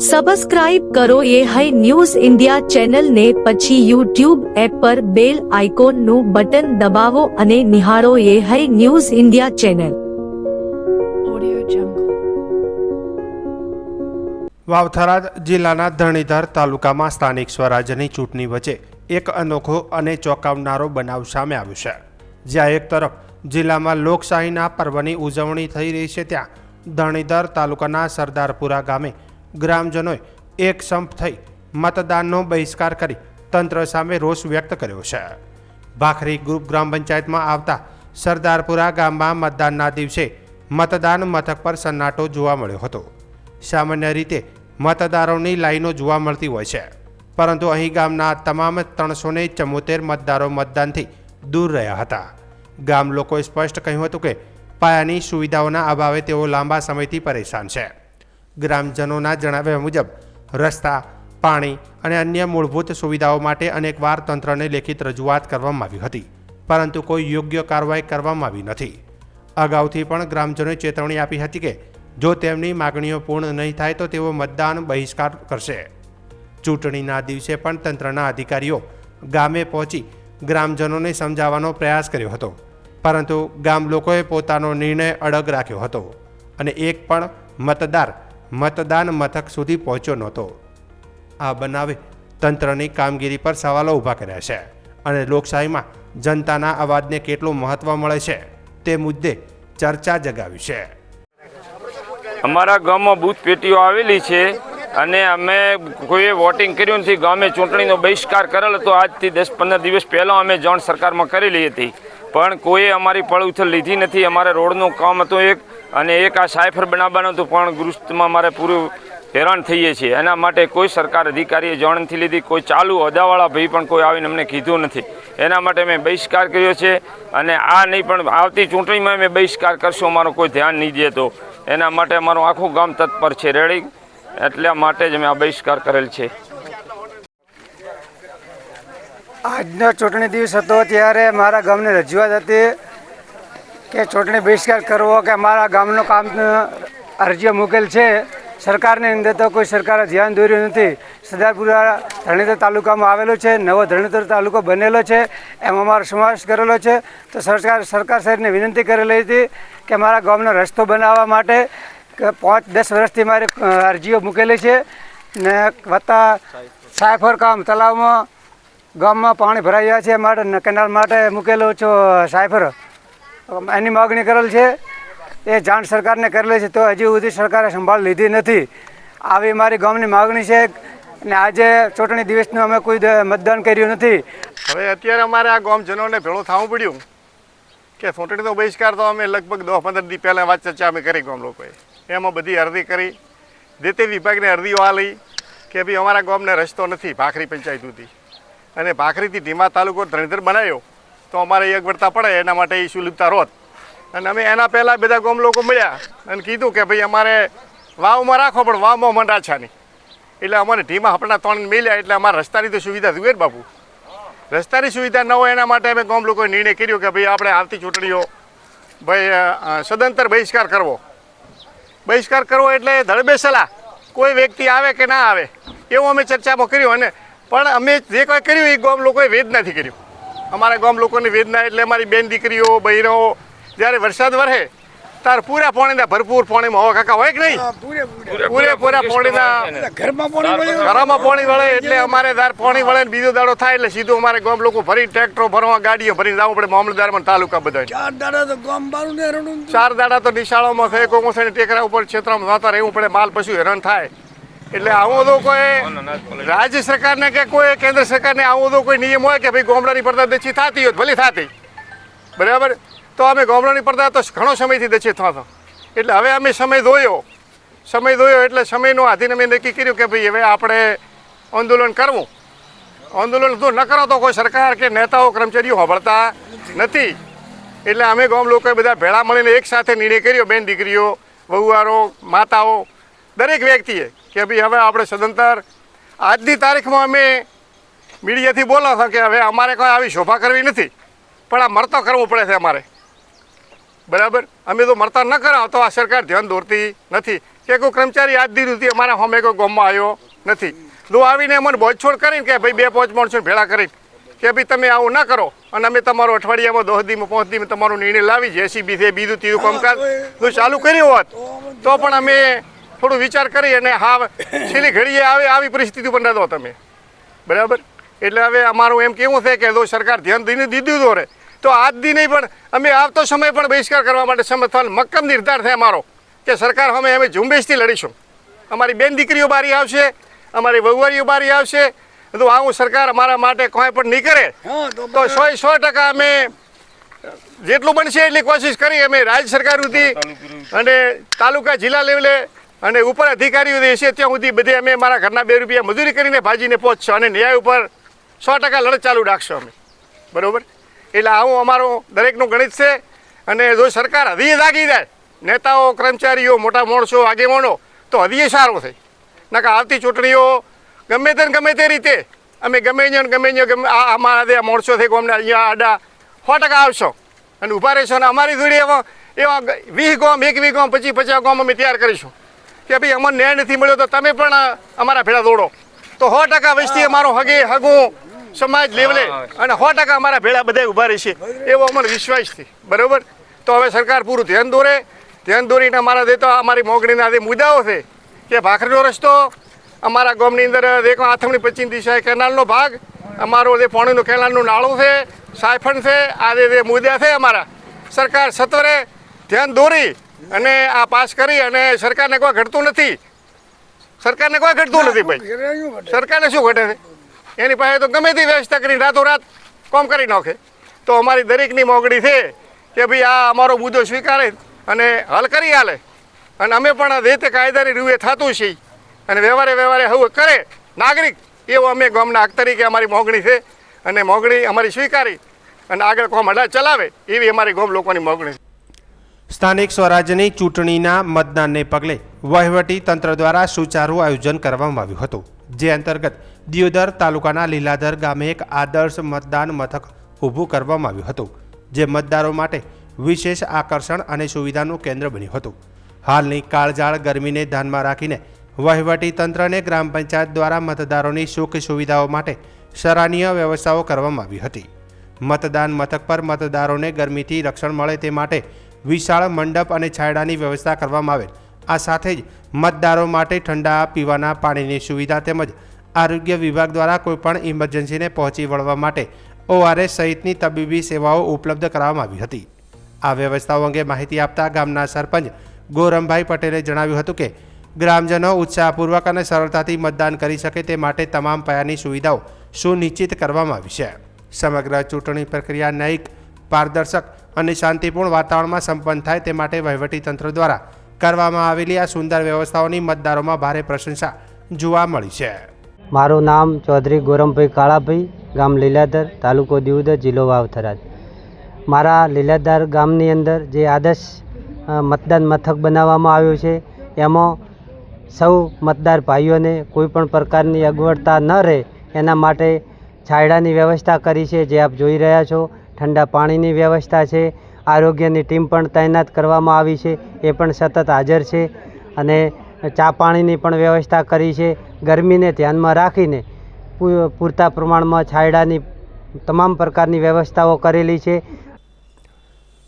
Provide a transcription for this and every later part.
Subscribe કરો ये है न्यूज़ इंडिया चैनल ने પછી YouTube એપ પર બેલ આઇકોનનું બટન દબાવો અને નિહાળો ये है न्यूज़ इंडिया चैनल। વાવથરા જિલ્લાના ધરણીધર તાલુકામાં સ્થાનિક સ્વરાજ્યની ચૂંટણી વચ્ચે એક અનોખો અને ચોંકાવનારો બનાવ સામે આવ્યો છે, જ્યાં એક તરફ જિલ્લામાં લોકશાહીના પર્વની ઉજવણી થઈ રહી છે, ત્યાં ધરણીધર તાલુકાના સરદારપુરા ગામે ગ્રામજનોએ એક સંપ થઈ મતદાનનો બહિષ્કાર કરી તંત્ર સામે રોષ વ્યક્ત કર્યો છે। ભાખરી ગ્રુપ ગ્રામ પંચાયતમાં આવતા સરદારપુરા ગામમાં મતદાનના દિવસે મતદાન મથક પર સન્નાટો જોવા મળ્યો હતો। સામાન્ય રીતે મતદારોની લાઈનો જોવા મળતી હોય છે, પરંતુ અહીં ગામના તમામ 374 મતદારો મતદાનથી દૂર રહ્યા હતા। ગામ લોકોએ સ્પષ્ટ કહ્યું હતું કે પાયાની સુવિધાઓના અભાવે તેઓ લાંબા સમયથી પરેશાન છે। ગ્રામજનોના જણાવ્યા મુજબ રસ્તા, પાણી અને અન્ય મૂળભૂત સુવિધાઓ માટે અનેકવાર તંત્રને લેખિત રજૂઆત કરવામાં આવી હતી, પરંતુ કોઈ યોગ્ય કાર્યવાહી કરવામાં આવી નથી। અગાઉથી પણ ગ્રામજનોએ ચેતવણી આપી હતી કે જો તેમની માગણીઓ પૂર્ણ નહીં થાય તો તેઓ મતદાન બહિષ્કાર કરશે। ચૂંટણીના દિવસે પણ તંત્રના અધિકારીઓ ગામે પહોંચી ગ્રામજનોને સમજાવવાનો પ્રયાસ કર્યો હતો, પરંતુ ગામ લોકોએ પોતાનો નિર્ણય અડગ રાખ્યો હતો અને એક પણ મતદાર મતદાન મથક સુધી પહોંચ્યો નહોતો। આ બનાવે તંત્રની કામગીરી પર સવાલો ઊભા કર્યા છે અને લોકશાહીમાં જનતાના અવાજને કેટલું મહત્વ મળે છે તે મુદ્દે ચર્ચા જગાવી છે। અમારા ગામમાં બૂથ પેટીઓ આવેલી છે અને અમે કોઈએ વોટિંગ કર્યું નથી। ગામે ચૂંટણીનો બહિષ્કાર કરેલ હતો। આજથી 10-15 દિવસ પહેલાં અમે જાણ સરકારમાં કરેલી હતી, પણ કોઈએ અમારી પળ ઉથલ લીધી નથી। અમારે રોડનું કામ હતું અને એક આ સાયફર બનાવવાનું હતું, પણ ગૃહસ્થમાં મારે પૂરું હેરાન થઈએ છીએ। એના માટે કોઈ સરકાર અધિકારીએ જાણ નથી લીધી। કોઈ ચાલુ હોદ્દાવાળા ભાઈ પણ કોઈ આવીને અમને કીધું નથી। એના માટે મેં બહિષ્કાર કર્યો છે અને આ નહીં પણ આવતી ચૂંટણીમાં મેં બહિષ્કાર કરશું, અમારું કોઈ ધ્યાન નહીં દે તો। એના માટે અમારું આખું ગામ તત્પર છે રેડી, એટલા માટે જ મેં આ બહિષ્કાર કરેલ છે। આજનો ચૂંટણી દિવસ હતો ત્યારે મારા ગામની રજૂઆત હતી કે ચૂંટણી બહિષ્કાર કરવો, કે મારા ગામનું કામ અરજીઓ મૂકેલ છે સરકારની અંદર, તો કોઈ સરકારે ધ્યાન દોર્યું નથી। સરદારપુરા ધરણીધર તાલુકામાં આવેલો છે, નવો ધરણીધર તાલુકો બનેલો છે, એમાં અમારો સમાવેશ કરેલો છે। તો સરકાર સાહેબને વિનંતી કરેલી હતી કે મારા ગામનો રસ્તો બનાવવા માટે 5-10 વર્ષથી મારી અરજીઓ મૂકેલી છે ને વત્તા સાયફર કામ તળાવમાં ગામમાં પાણી ભરાઈ ગયા છે માટે કેનાલ માટે મૂકેલો છો સાયફર, એની માગણી કરેલ છે। એ જાણ સરકારને કરેલી છે, તો હજી સુધી સરકારે સંભાળ લીધી નથી। આવી મારી ગામની માગણી છે અને આજે ચૂંટણી દિવસનું અમે કોઈ મતદાન કર્યું નથી। હવે અત્યારે અમારે આ ગામજનોને ભેળું થવું પડ્યું કે ચૂંટણીનો બહિષ્કાર તો અમે લગભગ 10-15 દી પહેલાં વાત ચર્ચા અમે કરી ગામ લોકોએ, એમાં બધી અરજી કરી, જે તે વિભાગને અરજીઓ આલી કે ભાઈ અમારા ગામને રસ્તો નથી ભાખરી પંચાયત સુધી, અને ભાખરીથી ધીમા તાલુકો ધરણીધર બનાવ્યો તો અમારે એક વળતા પડે, એના માટે એ સુલભતા રોત। અને અમે એના પહેલાં બધા ગામ લોકો મળ્યા અને કીધું કે ભાઈ અમારે વાવમાં રાખો, પણ વાવમાં મન રાછા નહીં, એટલે અમારે ઢીમા હપણા 3 મળ્યા, એટલે અમારે રસ્તાની તો સુવિધા જોઈએ ને બાપુ। રસ્તાની સુવિધા ન હોય એના માટે અમે ગામ લોકોએ નિર્ણય કર્યો કે ભાઈ આપણે આવતી ચૂંટણીઓ ભાઈ સદંતર બહિષ્કાર કરવો। બહિષ્કાર કરવો એટલે ધડબે સલાહ, કોઈ વ્યક્તિ આવે કે ના આવે એવું અમે ચર્ચામાં કર્યું, અને પણ અમે જે કોઈ કર્યું એ ગામ લોકોએ વેદ નથી કર્યું। અમારા ગામ લોકોની વેદના એટલે અમારી બેન દીકરીઓ બહેનો જ્યારે વરસાદ વરસે તાર પૂરા પાણીના ભરપૂર પાણીમાં હોય કાકા, હોય કે નહીં? પૂરેપૂરા પાણીના ઘરમાં પાણી વળે, એટલે અમારે તાર પાણી વળે ને બીજો દાડો થાય એટલે સીધું અમારે ગામ લોકો ભરી ટ્રેક્ટરો ભરવા ગાડીઓ ભરીને જવું પડે મામલતદારમાં તાલુકા બધા। 4 દાડા તો નિશાળોમાં થઈ કોમોસાની ટેકરા ઉપર ક્ષેત્રમાં જતા રહેવું પડે, માલ પશુ હેરાન થાય। એટલે આવું તો કોઈ રાજ્ય સરકારને કે કોઈ કેન્દ્ર સરકારને આવું તો કોઈ નિયમ હોય કે ભાઈ ગામડાની પડદા દચ્છી થતી હોય ભલે થતી, બરાબર, તો અમે ગામડાની પડદા તો ઘણો સમયથી દચ્છી થતો, એટલે હવે અમે સમય ધોયો એટલે સમયનો આધીન અમે નક્કી કર્યું કે ભાઈ હવે આપણે આંદોલન કરવું। આંદોલન જો ન કરો તો કોઈ સરકાર કે નેતાઓ કર્મચારીઓ સાંભળતા નથી, એટલે અમે ગામ લોકોએ બધા ભેળા મળીને એક સાથે નિર્ણય કર્યો, બેન દીકરીઓ, વહુવારો, માતાઓ, દરેક વ્યક્તિએ કે ભાઈ હવે આપણે સદંતર આજની તારીખમાં અમે મીડિયાથી બોલા હતા કે હવે અમારે કોઈ આવી શોભા કરવી નથી, પણ આ મરતો કરવું પડે છે અમારે। બરાબર. અમે તો મળતા ન કરાવ તો આ સરકાર ધ્યાન દોરતી નથી કે કોઈ કર્મચારી આજ દી સુધી અમારા હોમે કોઈ ગામમાં આવ્યો નથી. તો આવીને અમને બોજછોડ કરીને કે ભાઈ 2-5 માણસો ભેળા કરીને કે ભાઈ તમે આવું ના કરો અને અમે તમારો અઠવાડિયામાં 10 દીમાં 5 દીમાં તમારો નિર્ણય લાવી જેસીબી છે બીજું ત્રીજું કામકાજ જો ચાલુ કર્યું હોત તો પણ અમે થોડું વિચાર કરી અને હા છેલ્લી ઘડીએ આવી પરિસ્થિતિ પણ નતો તમે બરાબર. એટલે હવે અમારું એમ કેવું છે કે જો સરકાર ધ્યાન દઈને દીધું દોરે તો આજ દી નહીં પણ અમે આવતો સમય પણ બહિષ્કાર કરવા માટે સમર્થન મક્કમ નિર્ધાર છે અમારો કે સરકાર સામે અમે ઝુંબેશથી લડીશું. અમારી બેન દીકરીઓ બારી આવશે, અમારી વહુવારીઓ બારી આવશે. તો આવું સરકાર અમારા માટે કોઈ પણ નહીં કરે તો 100% અમે જેટલું બનશે એટલી કોશિશ કરી અમે રાજ્ય સરકાર સુધી અને તાલુકા જિલ્લા લેવલે અને ઉપર અધિકારીઓ છે ત્યાં સુધી બધે અમે મારા ઘરના 2 રૂપિયા મજૂરી કરીને ભાજીને પહોંચશો અને ન્યાય ઉપર 100% લડત ચાલુ રાખશો અમે બરાબર. એટલે આવું અમારું દરેકનું ગણિત છે. અને જો સરકાર હદીએ જાગી જાય નેતાઓ કર્મચારીઓ મોટા માણસો આગેવાનો તો હદીએ સારું થાય. નકા આવતી ચૂંટણીઓ ગમે તે રીતે અમે ગમે અમારા જે માણસો છે અમને અહીંયા આડા 100% આવશો અને ઊભા રહેશો અને અમારી જોડે એવા 20 ગામ 21 ગામ 25-50 ગામ અમે તૈયાર કરીશું કે ભાઈ અમને ન્યાય નથી મળ્યો તો તમે પણ અમારા ભેળા દોડો. તો 100% વસ્તી અમારો હગું સમાજ લેવલે અને 100% અમારા ભેળા બધા ઊભા રહેશે એવો અમને વિશ્વાસ છે બરાબર. તો હવે સરકાર પૂરું ધ્યાન દોરીને અમારા જે તો અમારી મોગણીના જે મુદ્દાઓ છે કે ભાખરીનો રસ્તો અમારા ગામની અંદર દેખો આથમણી 25 દિશા કેનાલનો ભાગ અમારો જે પાણીનું કેનાલનું નાળું છે સાયફણ છે આ જે મુદ્દા છે અમારા સરકાર સત્વરે ધ્યાન દોરી અને આ પાસ કરી અને સરકારને કોઈ ઘટતું નથી ભાઈ. સરકારને શું ઘટે છે એની પાસે તો ગમે તે વ્યવસ્થા કરીને રાતોરાત કામ કરી નાખે. તો અમારી દરેકની મોગણી છે કે ભાઈ આ અમારો મુદ્દો સ્વીકારે અને હલ કરી આલે અને અમે પણ જે તે કાયદાની રૂએ થતું છીએ અને વ્યવહારે હવે કરે નાગરિક એવો અમે ગામના હક તરીકે અમારી મોગણી છે અને મોગણી અમારી સ્વીકારી અને આગળ કોમ હડા ચલાવે એવી અમારી ગામ લોકોની મોગણી છે. સ્થાનિક સ્વરાજ્યની ચૂંટણીના મતદાનને પગલે વહીવટી તંત્ર દ્વારા સુચારું આયોજન કરવામાં આવ્યું હતું. જે અંતર્ગત દિયોદર તાલુકાના લીલાધર ગામે એક આદર્શ મતદાન મથક ઊભું કરવામાં આવ્યું હતું જે મતદારો માટે વિશેષ આકર્ષણ અને સુવિધાનું કેન્દ્ર બન્યું હતું. હાલની કાળઝાળ ગરમીને ધ્યાનમાં રાખીને વહીવટી તંત્રને ગ્રામ પંચાયત દ્વારા મતદારોની સુખ સુવિધાઓ માટે સરાહનીય વ્યવસ્થાઓ કરવામાં આવી હતી. મતદાન મથક પર મતદારોને ગરમીથી રક્ષણ મળે તે માટે વિશાળ મંડપ અને છાંયડાની વ્યવસ્થા કરવામાં આવેલ. આ સાથે જ મતદારો માટે ઠંડા પીવાના પાણીની સુવિધા તેમજ આરોગ્ય વિભાગ દ્વારા કોઈપણ ઇમરજન્સીને પહોંચી વળવા માટે ORS સહિતની તબીબી સેવાઓ ઉપલબ્ધ કરાવવામાં આવી હતી. આ વ્યવસ્થાઓ અંગે માહિતી આપતા ગામના સરપંચ ગોરમભાઈ પટેલે જણાવ્યું હતું કે ગ્રામજનો ઉત્સાહપૂર્વક અને સરળતાથી મતદાન કરી શકે તે માટે તમામ પાયાની સુવિધાઓ સુનિશ્ચિત કરવામાં આવી છે. સમગ્ર ચૂંટણી પ્રક્રિયા ન્યાયિક, પારદર્શક અને શાંતિપૂર્ણ વાતાવરણમાં સંપન્ન થાય તે માટે વહીવટીતંત્ર દ્વારા કરવામાં આવેલી આ સુંદર વ્યવસ્થાઓની મતદારોમાં ભારે પ્રશંસા જોવા મળી છે. મારું નામ ચૌધરી ગોરમભાઈ કાળાભાઈ, ગામ લીલાધર, તાલુકો દિયોદર, જિલ્લો વાવ-થરાદ. મારા લીલાધર ગામની અંદર જે આદર્શ મતદાન મથક બનાવવામાં આવ્યું છે એમાં સૌ મતદાર ભાઈઓને કોઈપણ પ્રકારની અગવડતા ન રહે એના માટે છાંયડાની વ્યવસ્થા કરી છે જે આપ જોઈ રહ્યા છો. ઠંડા પાણીની વ્યવસ્થા છે. આરોગ્યની ટીમ પણ તૈનાત કરવામાં આવી છે, એ પણ સતત હાજર છે. અને ચા પાણીની પણ વ્યવસ્થા કરી છે. ગરમીને ધ્યાનમાં રાખીને પૂરતા પ્રમાણમાં છાંયડાની તમામ પ્રકારની વ્યવસ્થાઓ કરેલી છે.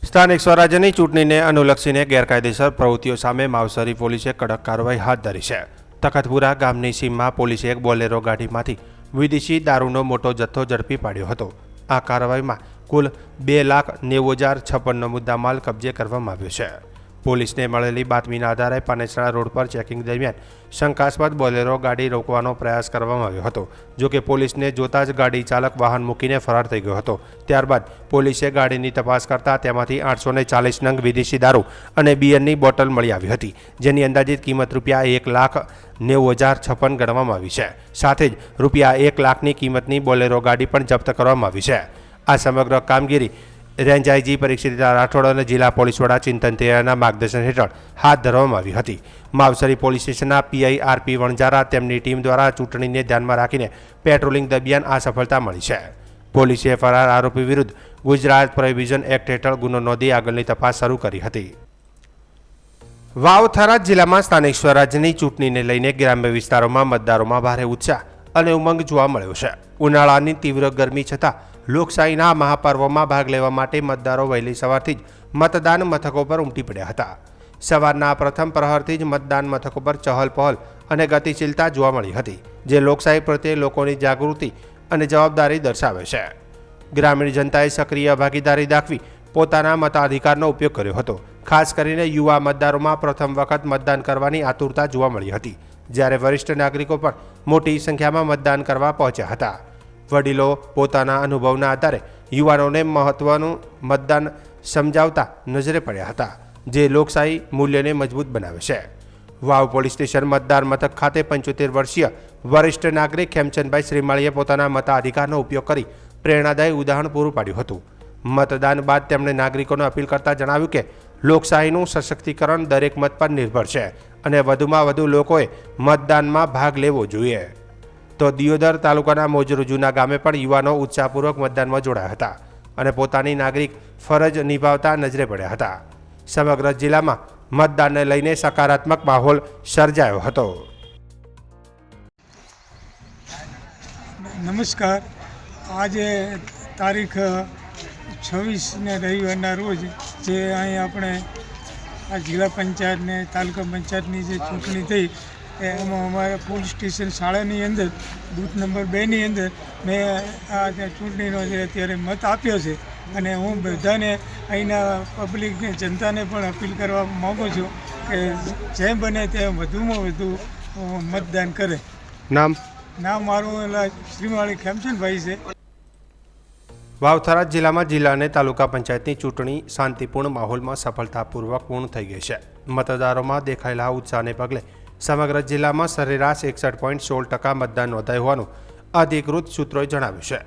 સ્થાનિક સ્વરાજ્યની ચૂંટણીને અનુલક્ષીને ગેરકાયદેસર પ્રવૃત્તિઓ સામે માવસરી પોલીસે કડક કાર્યવાહી હાથ ધરી છે. તખતપુરા ગામની સીમમાં પોલીસે એક બોલેરો ગાડીમાંથી વિદેશી દારૂનો મોટો જથ્થો ઝડપી પાડ્યો હતો. આ કાર્યવાહીમાં કુલ 2,90,56નો મુદ્દામાલ કબજે કરવામાં આવ્યો છે. પોલીસને મળેલી બાતમીના આધારે પાનેસરા રોડ પર ચેકિંગ દરમિયાન શંકાસ્પદ બોલેરો ગાડી રોકવાનો પ્રયાસ કરવામાં આવ્યો હતો. જોકે પોલીસને જોતા જ ગાડી ચાલક વાહન મૂકીને ફરાર થઈ ગયો હતો. ત્યારબાદ પોલીસે ગાડીની તપાસ કરતા તેમાંથી 840 નંગ વિદેશી દારૂ અને બિયરની બોટલ મળી આવી હતી, જેની અંદાજિત કિંમત ₹1,90,56 ગણવામાં આવી છે. સાથે જ ₹1 લાખની કિંમતની બોલેરો ગાડી પણ જપ્ત કરવામાં આવી છે. આ સમગ્ર કામગીરી રેન્જ આઈજી પરીક્ષિત રાઠોડ અને જિલ્લા પોલીસ વડા ચિંતન તેરાના માર્ગદર્શન હેઠળ હાથ ધરવામાં આવી હતી. માવસરી પોલીસ સ્ટેશનના PI RP વણજારા તેમની ટીમ દ્વારા ચૂંટણીને ધ્યાનમાં રાખીને પેટ્રોલિંગ દરમિયાન આ સફળતા મળી છે. પોલીસે ફરાર આરોપી વિરુદ્ધ ગુજરાત પ્રોહિબિશન એક્ટ હેઠળ ગુનો નોંધી આગળની તપાસ શરૂ કરી હતી. વાવ થરાદ જિલ્લામાં સ્થાનિક સ્વરાજ્યની ચૂંટણીને લઈને ગ્રામ્ય વિસ્તારોમાં મતદારોમાં ભારે ઉત્સાહ અને ઉમંગ જોવા મળ્યો છે. ઉનાળાની તીવ્ર ગરમી છતાં લોકશાહીના મહાપર્વમાં ભાગ લેવા માટે મતદારો વહેલી સવારથી જ મતદાન મથકો પર ઉમટી પડ્યા હતા. સવારના પ્રથમ પ્રહરથી જ મતદાન મથકો પર ચહલ-પહલ અને ગતિશીલતા જોવા મળી હતી, જે લોકશાહી પ્રત્યે લોકોની જાગૃતિ અને જવાબદારી દર્શાવે છે. ગ્રામીણ જનતાએ સક્રિય ભાગીદારી દાખવી પોતાના મતાધિકારનો ઉપયોગ કર્યો હતો. ખાસ કરીને યુવા મતદારોમાં પ્રથમ વખત મતદાન કરવાની આતુરતા જોવા મળી હતી, જ્યારે વરિષ્ઠ નાગરિકો પણ મોટી સંખ્યામાં મતદાન કરવા પહોંચ્યા હતા. વડીલો પોતાના અનુભવના આધારે યુવાનોને મહત્વનું મતદાન સમજાવતા નજરે પડ્યા હતા, જે લોકશાહી મૂલ્યને મજબૂત બનાવે છે. વાવ પોલીસ સ્ટેશન મતદાર મથક ખાતે 75 વર્ષીય વરિષ્ઠ નાગરિક ખેમચંદભાઈ શ્રીમાળીએ પોતાના મતાધિકારનો ઉપયોગ કરી પ્રેરણાદાયી ઉદાહરણ પૂરું પાડ્યું હતું. મતદાન બાદ તેમણે નાગરિકોને અપીલ કરતા જણાવ્યું કે લોકશાહીનું સશક્તિકરણ દરેક મત પર નિર્ભર છે અને વધુમાં વધુ લોકોએ મતદાનમાં ભાગ લેવો જોઈએ. તો દિયોદર તાલુકાના મોજરૂ જૂના ગામે પણ યુવાનો ઉત્સાહપૂર્વક મતદાનમાં જોડાયા હતા અને પોતાની નાગરિક ફરજ નિભાવતા નજરે પડ્યા હતા. સમગ્ર જિલ્લામાં મતદાનને લઈને સકારાત્મક માહોલ સર્જાયો હતો. નમસ્કાર. આજે તારીખ 26 રવિવારના રોજ જે અહીં આપણે આ જિલ્લા પંચાયત ને તાલુકા પંચાયતની જે ચૂંટણી થઈ એમાં અમારા પોલીસ સ્ટેશન શાળાની અંદર બૂથ નંબર 2ની અંદર મેં આ ચૂંટણીનો જે અત્યારે મત આપ્યો છે અને હું બધાને અહીંના પબ્લિકને જનતાને પણ અપીલ કરવા માગું છું કે જેમ બને તેમ વધુમાં વધુ મતદાન કરે. નામ મારું શ્રીમાળી ખેમચંદભાઈ છે. વાવ થરાદ જિલ્લામાં જિલ્લા અને તાલુકા પંચાયતની ચૂંટણી શાંતિપૂર્ણ માહોલમાં સફળતાપૂર્વક પૂર્ણ થઈ ગઈ છે. મતદારોમાં દેખાયેલા ઉત્સાહને પગલે સમગ્ર જિલ્લામાં સરેરાશ 61.16% મતદાન નોંધાયું હોવાનું અધિકૃત સૂત્રોએ જણાવ્યું છે.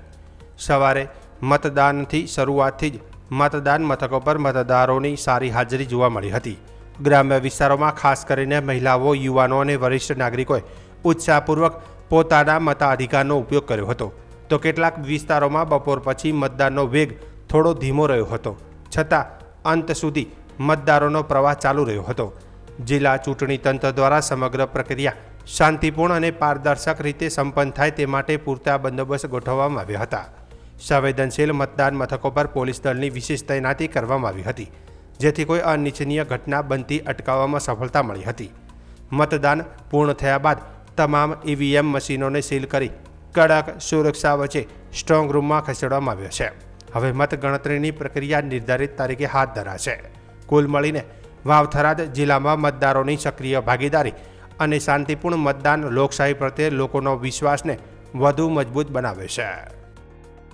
સવારે મતદાનથી શરૂઆતથી જ મતદાન મથકો પર મતદારોની સારી હાજરી જોવા મળી હતી. ગ્રામ્ય વિસ્તારોમાં ખાસ કરીને મહિલાઓ, યુવાનો અને વરિષ્ઠ નાગરિકોએ ઉત્સાહપૂર્વક પોતાના મતાધિકારનો ઉપયોગ કર્યો હતો, તો કેટલાક વિસ્તારોમાં બપોર પછી મતદાનનો વેગ થોડો ધીમો રહ્યો હતો, છતાં અંત સુધી મતદારોનો પ્રવાહ ચાલુ રહ્યો હતો. જિલ્લા ચૂંટણી તંત્ર દ્વારા સમગ્ર પ્રક્રિયા શાંતિપૂર્ણ અને પારદર્શક રીતે સંપન્ન થાય તે માટે પૂરતા બંદોબસ્ત ગોઠવવામાં આવ્યા હતા. સંવેદનશીલ મતદાન મથકો પર પોલીસ દળની વિશેષ તૈનાતી કરવામાં આવી હતી, જેથી કોઈ અનિચ્છનીય ઘટના બનતી અટકાવવામાં સફળતા મળી હતી. મતદાન પૂર્ણ થયા બાદ તમામ ઈવીએમ મશીનોને સીલ કરી કડક સુરક્ષા વચ્ચે સ્ટ્રોંગ રૂમમાં ખસેડવામાં આવ્યો છે. હવે મતગણતરીની પ્રક્રિયા નિર્ધારિત તારીખે હાથ ધરાશે. કુલ મળીને વાવ થરાદ જિલ્લામાં મતદારોની સક્રિય ભાગીદારી અને શાંતિપૂર્ણ મતદાન લોકશાહી પ્રત્યે લોકોનો વિશ્વાસને વધુ મજબૂત બનાવે છે.